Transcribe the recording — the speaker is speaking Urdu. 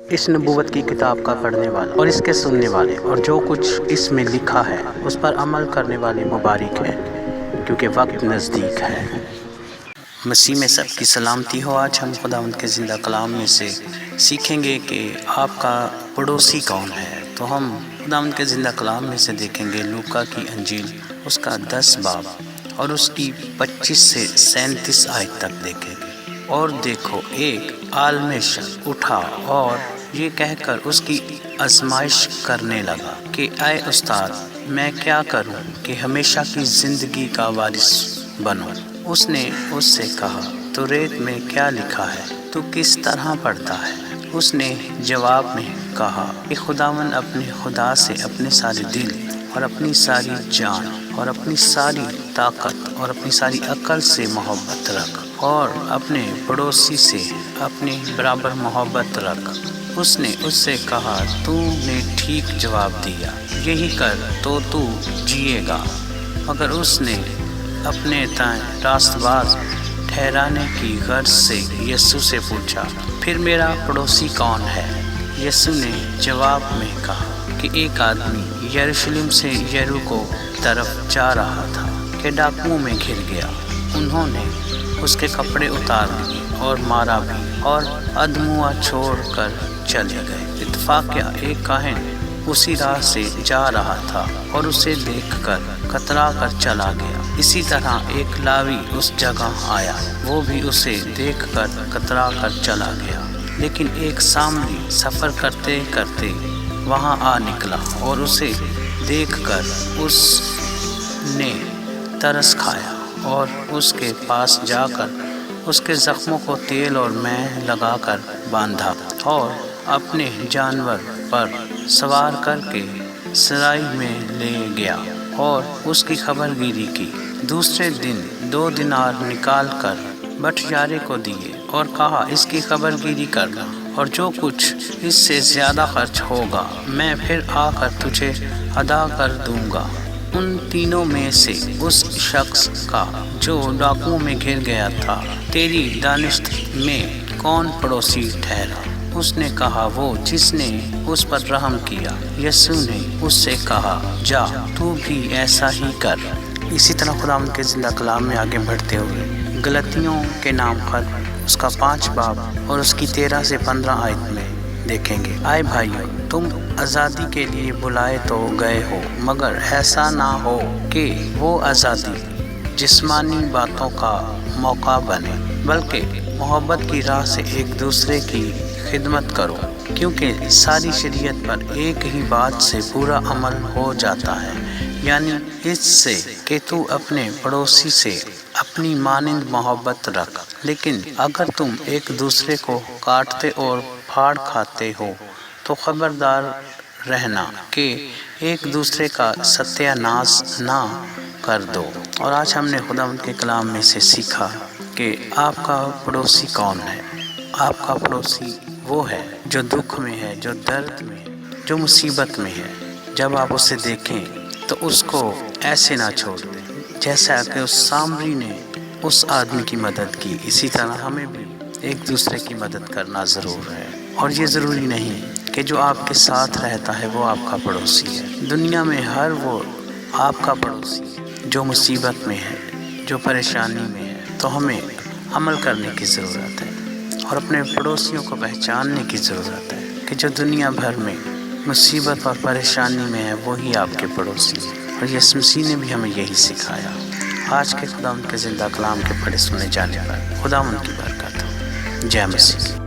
اس نبوت کی کتاب کا پڑھنے والا اور اس کے سننے والے اور جو کچھ اس میں لکھا ہے اس پر عمل کرنے والے مبارک ہیں، کیونکہ وقت نزدیک ہے۔ مسیح میں سب کی سلامتی ہو۔ آج ہم خداوند کے زندہ کلام میں سے سیکھیں گے کہ آپ کا پڑوسی کون ہے۔ تو ہم خداوند کے زندہ کلام میں سے دیکھیں گے لوکا کی انجیل اس کا 10 باب اور اس کی 25 سے 37 آیت تک دیکھیں گے۔ اور دیکھو ایک عالم شخص اٹھا اور یہ کہہ کر اس کی آزمائش کرنے لگا کہ اے استاد، میں کیا کروں کہ ہمیشہ کی زندگی کا وارث بنوں۔ اس نے اس سے کہا، توریت میں کیا لکھا ہے؟ تو کس طرح پڑھتا ہے؟ اس نے جواب میں کہا کہ خداوند اپنے خدا سے اپنے سارے دل اور اپنی ساری جان اور اپنی ساری طاقت اور اپنی ساری عقل سے محبت رکھ، اور اپنے پڑوسی سے اپنے برابر محبت رکھ۔ اس نے اس سے کہا، تو نے ٹھیک جواب دیا، یہی کر تو جیے گا۔ مگر اس نے اپنے تائیں راست باز ٹھہرانے کی غرض سے یسوع سے پوچھا، پھر میرا پڑوسی کون ہے؟ یسوع نے جواب میں کہا کہ ایک آدمی یروشلم سے یریکو طرف جا رہا تھا کہ ڈاکوؤں میں گھر گیا۔ انہوں نے اس کے کپڑے اتار لیے اور مارا بھی، اور ادموا چھوڑ کر چلے گئے۔ اتفاقیہ ایک کاہن اسی راہ سے جا رہا تھا اور اسے دیکھ کر کترا کر چلا گیا۔ اسی طرح ایک لاوی اس جگہ آیا، وہ بھی اسے دیکھ کر کترا کر چلا گیا۔ لیکن ایک سامری سفر کرتے کرتے وہاں آ نکلا اور اسے دیکھ کر اس نے ترس کھایا اور اس کے پاس جا کر اس کے زخموں کو تیل اور مے لگا کر باندھا، اور اپنے جانور پر سوار کر کے سرائی میں لے گیا اور اس کی خبر گیری کی۔ دوسرے دن 2 دینار نکال کر بٹیارے کو دیے اور کہا، اس کی خبر گیری کرنا، اور جو کچھ اس سے زیادہ خرچ ہوگا میں پھر آ کر تجھے ادا کر دوں گا۔ ان تینوں میں سے اس شخص کا جو ڈاکوؤں میں گھر گیا تھا تیری دانشت میں کون پڑوسی ٹھہرا؟ اس نے کہا، وہ جس نے اس پر رحم کیا۔ یسوع نے اس سے کہا، جا تو بھی ایسا ہی کر۔ اسی طرح خداوند کے زندہ کلام میں آگے بڑھتے ہوئے غلاطیوں کے نام خط اس کا 5 باب اور اس کی 13 سے 15 آیت میں دیکھیں گے، اے بھائیو، تم آزادی کے لیے بلائے تو گئے ہو، مگر ایسا نہ ہو کہ وہ آزادی جسمانی باتوں کا موقع بنے، بلکہ محبت کی راہ سے ایک دوسرے کی خدمت کرو، کیونکہ ساری شریعت پر ایک ہی بات سے پورا عمل ہو جاتا ہے، یعنی اس سے کہ تو اپنے پڑوسی سے اپنی مانند محبت رکھ۔ لیکن اگر تم ایک دوسرے کو کاٹتے اور پھاڑ کھاتے ہو تو خبردار رہنا کہ ایک دوسرے کا ستیہ ناش نہ کر دو۔ اور آج ہم نے خداوند کے کلام میں سے سیکھا کہ آپ کا پڑوسی کون ہے۔ آپ کا پڑوسی وہ ہے جو دکھ میں ہے، جو درد میں ہے، جو مصیبت میں ہے۔ جب آپ اسے دیکھیں تو اس کو ایسے نہ چھوڑ دیں جیسا کہ اس سامری نے اس آدمی کی مدد کی۔ اسی طرح ہمیں بھی ایک دوسرے کی مدد کرنا ضرور ہے، اور یہ ضروری نہیں کہ جو آپ کے ساتھ رہتا ہے وہ آپ کا پڑوسی ہے۔ دنیا میں ہر وہ آپ کا پڑوسی ہے جو مصیبت میں ہے، جو پریشانی میں ہے۔ تو ہمیں عمل کرنے کی ضرورت ہے اور اپنے پڑوسیوں کو پہچاننے کی ضرورت ہے کہ جو دنیا بھر میں مصیبت اور پریشانی میں ہے وہی آپ کے پڑوسی ہیں۔ اور یسوع مسیح نے بھی ہمیں یہی سکھایا۔ آج کے خداوند کے زندہ کلام کے پڑھے سنے جانے پر خداوند کی برکت ہو۔ جے مسیح۔